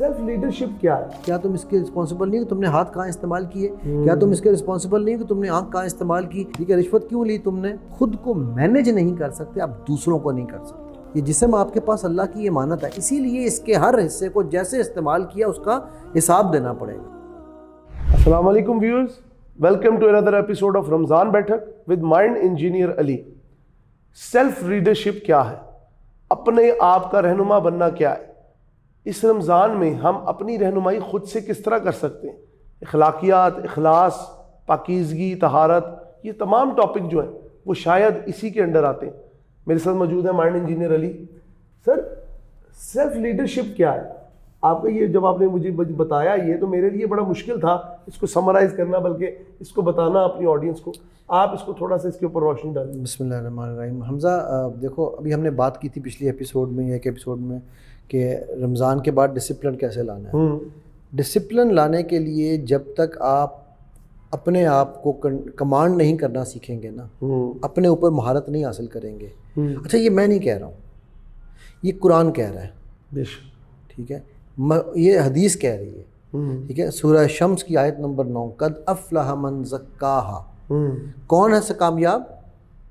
Self leadership کیا ہے؟ کیا تم اس کے رسپانسبل نہیں ہو تم نے ہاتھ کہاں استعمال کیے؟ کیا تم اس کے رسپانسبل نہیں ہو کہ تم نے آنکھ کہاں استعمال کی؟ ٹھیک ہے، رشوت کیوں لی تم نے؟ خود کو مینیج نہیں کر سکتے آپ دوسروں کو نہیں کر سکتے۔ یہ جسم آپ کے پاس اللہ کی امانت ہے، اسی لیے اس کے ہر حصے کو جیسے استعمال کیا اس کا حساب دینا پڑے گا۔ السلام علیکم viewers, welcome to another episode of Ramzan Baithak with mind engineer Ali. Self leadership کیا ہے؟ اپنے آپ کا رہنما بننا کیا ہے؟ اس رمضان میں ہم اپنی رہنمائی خود سے کس طرح کر سکتے ہیں؟ اخلاقیات، اخلاص، پاکیزگی، طہارت، یہ تمام ٹاپک جو ہیں وہ شاید اسی کے انڈر آتے ہیں۔ میرے ساتھ موجود ہے مائنڈ انجینئر علی۔ سر، سیلف لیڈرشپ کیا ہے؟ آپ کا یہ جب آپ نے مجھے بتایا یہ تو میرے لیے بڑا مشکل تھا اس کو سمرائز کرنا، بلکہ اس کو بتانا اپنی آڈینس کو۔ آپ اس کو تھوڑا سا اس کے اوپر روشنی ڈالیں۔ بسم اللہ الرحمن الرحیم۔ حمزہ دیکھو، ابھی ہم نے بات کی تھی پچھلی ایپیسوڈ میں، ایک ایپیسوڈ میں، کہ رمضان کے بعد ڈسپلن کیسے لانا ہے۔ ڈسپلن لانے کے لیے جب تک آپ اپنے آپ کو کمانڈ نہیں کرنا سیکھیں گے نا، اپنے اوپر مہارت نہیں حاصل کریں گے۔ اچھا، یہ میں نہیں کہہ رہا ہوں، یہ قرآن کہہ رہا ہے، ٹھیک ہے، یہ حدیث کہہ رہی ہے، ٹھیک ہے۔ سورہ شمس کی آیت نمبر 9، قد افلح من زکاہا۔ کون ہے کامیاب؟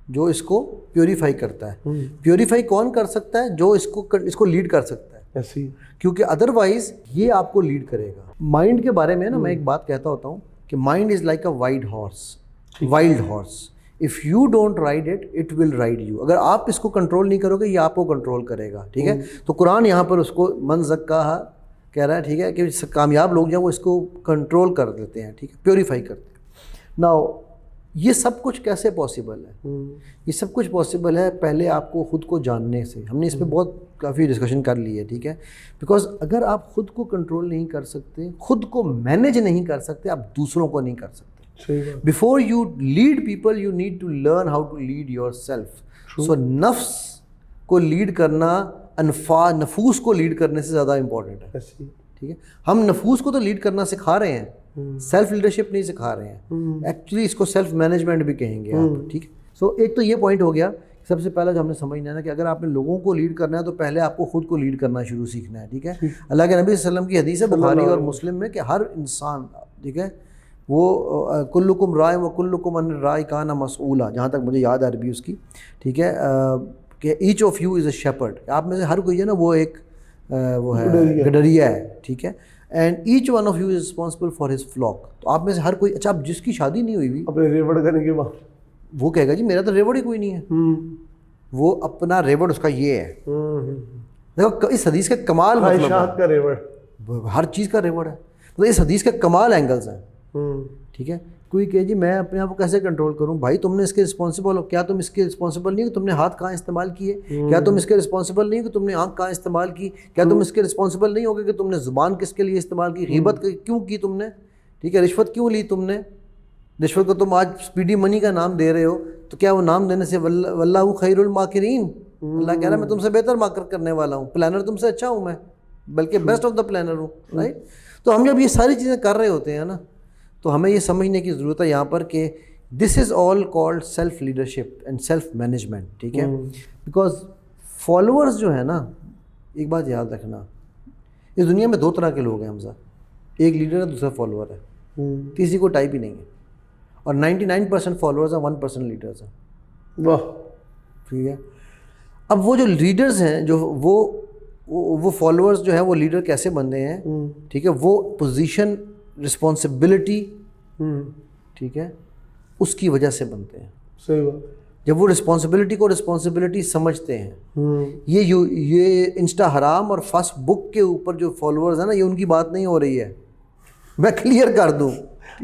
جو اس کو پیوریفائی کرتا ہے۔ پیوریفائی کون کر سکتا ہے؟ جو اس کو لیڈ کر سکتا ہے، کیونکہ ادروائز یہ آپ کو لیڈ کرے گا۔ مائنڈ کے بارے میں نا میں ایک بات کہتا ہوتا ہوں کہ mind is like a wild horse, if you don't ride it, it will ride you. اگر آپ اس کو کنٹرول نہیں کرو گے یہ آپ کو کنٹرول کرے گا، ٹھیک ہے۔ تو قرآن یہاں پر اس کو من زکاہا کہہ رہا ہے، ٹھیک ہے، کہ کامیاب لوگ جو ہیں وہ اس کو کنٹرول کر دیتے ہیں، ٹھیک ہے، پیوریفائی کرتے ہیں۔ ناؤ یہ سب کچھ کیسے پاسبل ہے؟ یہ سب کچھ پاسبل ہے پہلے آپ کو خود کو جاننے سے۔ ہم نے اس پہ کافی ڈسکشن کر لی ہے، ٹھیک ہے، بیکاز اگر آپ خود کو کنٹرول نہیں کر سکتے، خود کو مینیج نہیں کر سکتے، آپ دوسروں کو نہیں کر سکتے۔ Before you lead people you need to learn how to lead yourself. So نفس کو لیڈ کرنا نفوس کو لیڈ کرنے سے زیادہ امپورٹنٹ ہے، ٹھیک ہے۔ ہم نفوس کو تو لیڈ کرنا سکھا رہے ہیں، سیلف لیڈرشپ نہیں سکھا رہے ہیں۔ ایکچولی اس کو سیلف مینجمنٹ بھی کہیں گے آپ، ٹھیک ہے۔ سو ایک تو یہ پوائنٹ ہو گیا، سب سے پہلا جو ہم نے سمجھنا ہے نا کہ اگر آپ نے لوگوں کو لیڈ کرنا ہے تو پہلے آپ کو خود کو لیڈ کرنا شروع سیکھنا ہے، ٹھیک ہے۔ اللہ کے نبی صلی اللہ علیہ وسلم کی حدیث ہے بخاری اور مسلم میں کہ ہر انسان، ٹھیک ہے، وہ کلکم راع و کلکم عن الراع کان مسئولا، جہاں تک مجھے یاد ہے عربی اس کی، ٹھیک ہے، کہ each of you is a shepherd, آپ میں سے ہر کوئی ہے نا وہ ایک وہ ہے گڈریا ہے، ٹھیک ہے، and each one of you is responsible for his flock. تو آپ میں سے ہر کوئی، اچھا اب جس کی شادی نہیں ہوئی ہوئی اپنے ریوڑ کرنے کے بعد وہ کہے گا جی میرا تو ریوڑ ہی کوئی نہیں ہے، وہ اپنا ریوڑ اس کا یہ ہے۔ دیکھو اس حدیث کا کمال خواہشات کا ریوڑ، ہر چیز کا ریوڑ ہے، مطلب اس حدیث کا کمال اینگلز ہیں، ٹھیک ہے۔ کوئی کہ جی میں اپنے آپ کو کیسے کنٹرول کروں؟ بھائی تم نے اس کے رسپانسبل ہو، کیا تم اس کے رسپانسبل نہیں ہو کہ تم نے ہاتھ کہاں استعمال کیے؟ کیا تم اس کے رسپانسبل نہیں ہو کہ تم نے آنکھ کہاں استعمال کی؟ کیا تم اس کے رسپانسبل نہیں ہوگے کہ تم نے زبان کس کے لیے استعمال کی؟ غیبت کیوں کی تم نے؟ ٹھیک ہے، رشوت کیوں لی تم نے؟ رشوت کو تم آج اسپیڈی منی کا نام دے رہے ہو، تو کیا وہ نام دینے سے واللہ خیر الماکرین، اللہ کہہ رہا ہے میں تم سے بہتر ماکر کرنے والا ہوں، پلانر تم سے اچھا ہوں میں، بلکہ بیسٹ آف دا پلانر ہوں، رائٹ۔ تو ہم جب یہ ساری چیزیں کر رہے ہوتے ہیں نا تو ہمیں یہ سمجھنے کی ضرورت ہے یہاں پر کہ this is all called self leadership and self management, ٹھیک ہے۔ بیکاز فالوورز جو ہیں نا، ایک بات یاد رکھنا، اس دنیا میں دو طرح کے لوگ ہیں حمزہ، ایک لیڈر ہے دوسرا فالوور ہے، تیسری کو ٹائپ ہی نہیں ہے، اور 99% فالوورز ہیں، 1% لیڈرز ہیں، واہ، ٹھیک ہے۔ اب وہ جو لیڈرز ہیں، جو وہ فالوورز جو ہیں وہ لیڈر کیسے بنتے ہیں، ٹھیک ہے، وہ پوزیشن، رسپانسبلٹی، ٹھیک ہے، اس کی وجہ سے بنتے ہیں۔ صحیح بات۔ جب وہ رسپانسبلٹی کو رسپانسبلٹی سمجھتے ہیں، یہ انسٹا حرام اور فیس بک کے اوپر جو فالوورز ہیں نا، یہ ان کی بات نہیں ہو رہی ہے، میں کلیئر کر دوں،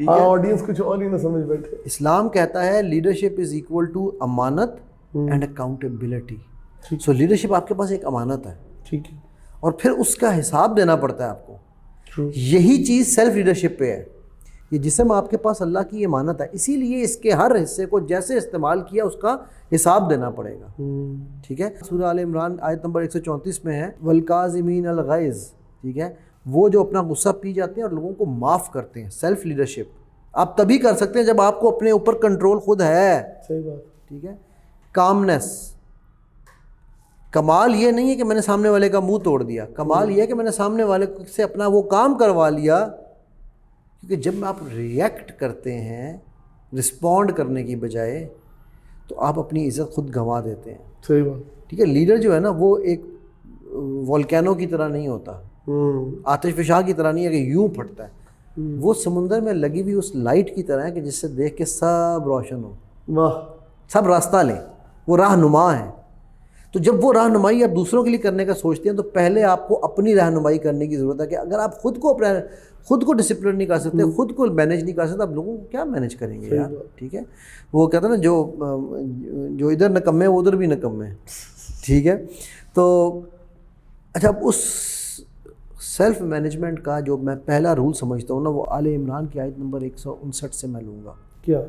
آڈینس کچھ اور ہی نہ سمجھ بیٹھے۔ اسلام کہتا ہے لیڈرشپ از ایکول ٹو امانت اینڈ اکاؤنٹیبلٹی۔ سو لیڈرشپ آپ کے پاس ایک امانت ہے، ٹھیک ہے، اور پھر اس کا حساب دینا پڑتا ہے آپ کو۔ یہی چیز سیلف لیڈرشپ پہ ہے۔ یہ جسم آپ کے پاس اللہ کی امانت ہے، اسی لیے اس کے ہر حصے کو جیسے استعمال کیا اس کا حساب دینا پڑے گا، ٹھیک ہے۔ سورہ آل عمران آیت نمبر 134 میں ہے والکاظمین الغیظ، ٹھیک ہے، وہ جو اپنا غصہ پی جاتے ہیں اور لوگوں کو معاف کرتے ہیں۔ سیلف لیڈرشپ آپ تبھی کر سکتے ہیں جب آپ کو اپنے اوپر کنٹرول خود ہے، صحیح بات، ٹھیک ہے۔ کامنس، کمال یہ نہیں ہے کہ میں نے سامنے والے کا منہ توڑ دیا, کمال یہ ہے کہ میں نے سامنے والے سے اپنا وہ کام کروا لیا. کیونکہ جب آپ ریئیکٹ کرتے ہیں رسپونڈ کرنے کی بجائے تو آپ اپنی عزت خود گنوا دیتے ہیں. صحیح بات. ٹھیک ہے, لیڈر جو ہے نا وہ ایک والکینو کی طرح نہیں ہوتا, آتش فشاں کی طرح نہیں ہے کہ یوں پھٹتا ہے. وہ سمندر میں لگی ہوئی اس لائٹ کی طرح ہے کہ جس سے دیکھ کے سب روشن ہو, واہ, سب راستہ لیں. وہ رہنما ہے. تو جب وہ رہنمائی آپ دوسروں کے لیے کرنے کا سوچتے ہیں تو پہلے آپ کو اپنی رہنمائی کرنے کی ضرورت ہے. کہ اگر آپ خود کو ڈسپلن نہیں کر سکتے, خود کو مینیج نہیں کر سکتے, آپ لوگوں کو کیا مینیج کریں گے یار. ٹھیک ہے, وہ کہتے ہیں نا جو ادھر نکمے وہ ادھر بھی نکمے. ٹھیک ہے, تو اچھا اب اس سیلف مینجمنٹ کا جو میں پہلا رول سمجھتا ہوں نا وہ آل عمران کی آیت نمبر 159 سے میں لوں گا. کیا؟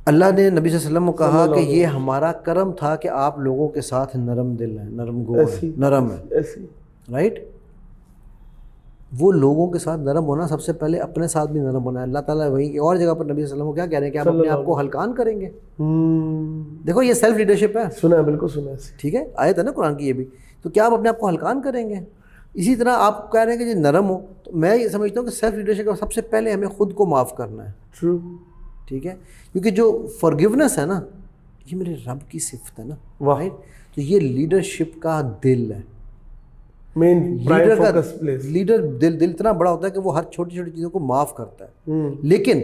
اللہ نے نبی صلی اللہ علیہ وسلم کو کہا کہ یہ ہمارا کرم تھا کہ آپ لوگوں کے ساتھ نرم دل ہیں, نرم گو ہیں, نرم ہے. رائٹ, وہ لوگوں کے ساتھ نرم ہونا, سب سے پہلے اپنے ساتھ بھی نرم ہونا ہے. اللہ تعالیٰ وہی اور جگہ پر نبی صلی اللہ علیہ وسلم کو کیا کہہ رہے ہیں کہ آپ اپنے آپ کو ہلکان کریں گے. دیکھو یہ سیلف لیڈرشپ ہے. سنا ہے, بالکل سنا ہے. ٹھیک ہے, آیت ہے نا قرآن کی یہ بھی. تو کیا آپ اپنے آپ کو ہلکان کریں گے؟ اسی طرح آپ کہہ رہے ہیں کہ جو نرم ہو, تو میں یہ سمجھتا ہوں کہ سیلف لیڈرشپ کا سب سے پہلے ہمیں خود کو معاف کرنا ہے. ٹرو. ٹھیک ہے, کیونکہ جو فارگیونیس ہے نا یہ میرے رب کی صفت ہے نا. رائٹ, تو یہ لیڈرشپ کا دل ہے. مین لیڈر دل اتنا بڑا ہوتا ہے کہ وہ ہر چھوٹی چھوٹی چیزوں کو معاف کرتا ہے, لیکن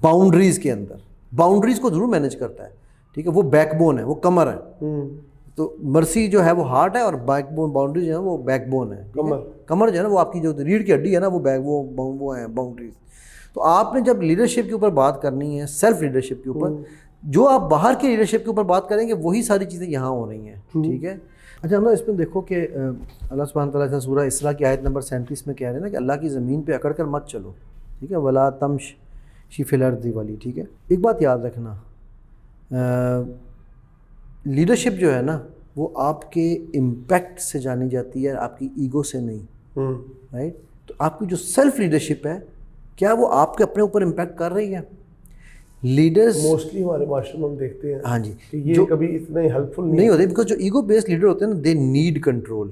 باؤنڈریز کے اندر, باؤنڈریز کو ضرور مینیج کرتا ہے. ٹھیک ہے, وہ بیک بون ہے, وہ کمر ہے. تو مرسی جو ہے وہ ہارٹ ہے اور بیک بون, باؤنڈری جو ہے وہ بیک بون ہے. کمر جو ہے نا وہ آپ کی جو ریڑھ کی ہڈی ہے نا وہ ہے باؤنڈریز. تو آپ نے جب لیڈرشپ کے اوپر بات کرنی ہے, سیلف لیڈرشپ کے اوپر, جو آپ باہر کی لیڈرشپ کے اوپر بات کریں گے وہی ساری چیزیں یہاں ہو رہی ہیں. ٹھیک ہے. اچھا ہم اس میں دیکھو کہ اللہ سبحانہ تعالیٰ سورہ اسراء کی آیت نمبر 37 میں کہہ رہے ہیں نا کہ اللہ کی زمین پہ اکڑ کر مت چلو. ٹھیک ہے, ولا تمشی فی الارض والی. ٹھیک ہے, ایک بات یاد رکھنا, لیڈرشپ جو ہے نا وہ آپ کے امپیکٹ سے جانی جاتی ہے, آپ کی ایگو سے نہیں. رائٹ, تو آپ کی جو سیلف لیڈرشپ ہے کیا وہ آپ کے اپنے اوپر امپیکٹ کر رہی ہے؟ لیڈرز موسٹلی ہمارے معاشرے میں ہم دیکھتے ہیں ہاں جی کہ یہ کبھی اتنے ہیلپ فل نہیں ہوتے, بیکاز جو ایگو بیسڈ لیڈر ہوتے ہیں نا دے نیڈ کنٹرول.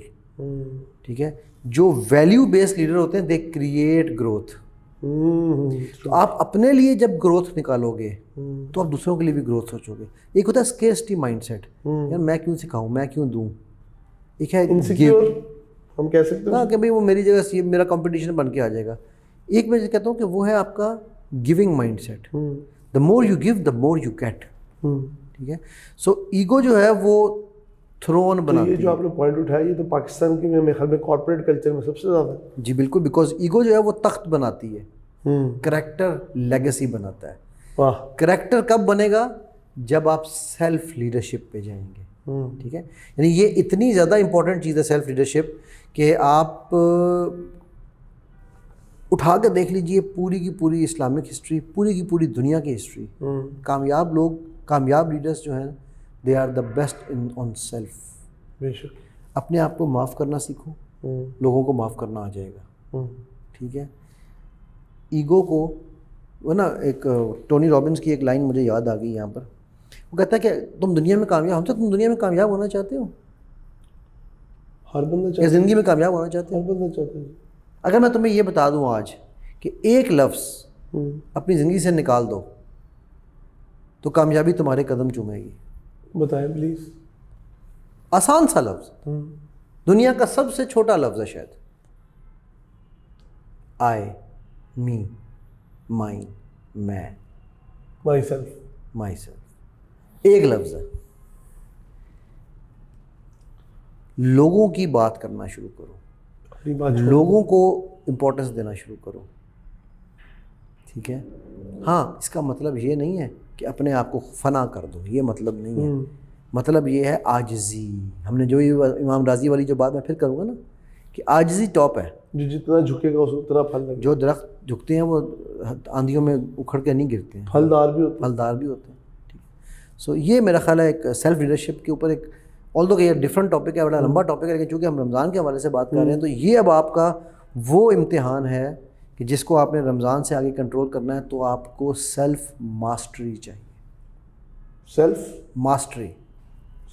ٹھیک ہے, جو ویلیو بیسڈ لیڈر ہوتے ہیں دے کریٹ گروتھ. تو آپ اپنے لیے جب گروتھ نکالو گے تو آپ دوسروں کے لیے بھی گروتھ سوچو گے. ایک ہوتا ہے اسکیرسٹی مائنڈ سیٹ, یار میں کیوں سکھاؤں, میں کیوں دوں. ایک ہے انسیکیور, ہم کہہ سکتے ہیں کہ بھائی وہ میری جگہ سے میرا کمپٹیشن بن کے آ جائے گا. ایک میں کہتا ہوں کہ وہ ہے آپ کا giving mind set. The more you give the more you get. ٹھیک ہے, سو ایگو جو ہے وہ تھرون بناتی ہے. یہ جو آپ نے پوائنٹ اٹھایا یہ تو پاکستان کے میرے خیال میں کارپوریٹ کلچر میں سب سے زیادہ ہے. جی بالکل, بیکاز ایگو جو ہے وہ تخت بناتی ہے, کریکٹر لیگیسی بناتا ہے. کریکٹر کب بنے گا؟ جب آپ سیلف لیڈرشپ پہ جائیں گے. ٹھیک ہے, یعنی یہ اتنی زیادہ امپورٹنٹ چیز ہے سیلف لیڈرشپ کہ آپ اٹھا کے دیکھ لیجئے پوری کی پوری اسلامک ہسٹری, پوری کی پوری دنیا کی ہسٹری, کامیاب لوگ, کامیاب لیڈرز جو ہیں they are the best on self. بے شک. اپنے آپ کو معاف کرنا سیکھو, لوگوں کو معاف کرنا آ جائے گا. ٹھیک ہے, ایگو کو وہ نا ایک ٹونی رابنس کی ایک لائن مجھے یاد آ گئی یہاں پر. وہ کہتا ہے کہ تم دنیا میں کامیاب, ہم سے تم دنیا میں کامیاب ہونا چاہتے ہو؟ ہر بندہ یا زندگی میں کامیاب ہونا چاہتے ہو؟ ہر بندہ چاہتا ہے. اگر میں تمہیں یہ بتا دوں آج کہ ایک لفظ اپنی زندگی سے نکال دو تو کامیابی تمہارے قدم چومے گی. بتائیں پلیز. آسان سا لفظ, دنیا کا سب سے چھوٹا لفظ ہے شاید. آئی, می, مائن, میں, مائی سیلف. مائی سیلف, ایک لفظ ہے. لوگوں کی بات کرنا شروع کرو, لوگوں کو امپورٹنس دینا شروع کرو. ٹھیک ہے, ہاں اس کا مطلب یہ نہیں ہے کہ اپنے آپ کو فنا کر دو, یہ مطلب نہیں ہے. مطلب یہ ہے عاجزی. ہم نے جو امام راضی والی جو بات میں پھر کروں گا نا کہ عاجزی ٹاپ ہے. جو جتنا جھکے گا اتنا پھل لگے گا. جو درخت جھکتے ہیں وہ آندھیوں میں اکھڑ کے نہیں گرتے ہیں, پھلدار بھی ہوتے ہیں. پھلدار بھی ہوتے ہیں. ٹھیک, سو یہ میرا خیال ہے ایک سیلف لیڈرشپ کے اوپر ایک, آلدو کہ یہ ڈفرنٹ ٹاپک ہے, بڑا لمبا ٹاپک ہے, لیکن چونکہ ہم رمضان کے حوالے سے بات کر رہے ہیں تو یہ اب آپ کا وہ امتحان ہے کہ جس کو آپ نے رمضان سے آگے کنٹرول کرنا ہے. تو آپ کو سیلف ماسٹری چاہیے. Self mastery,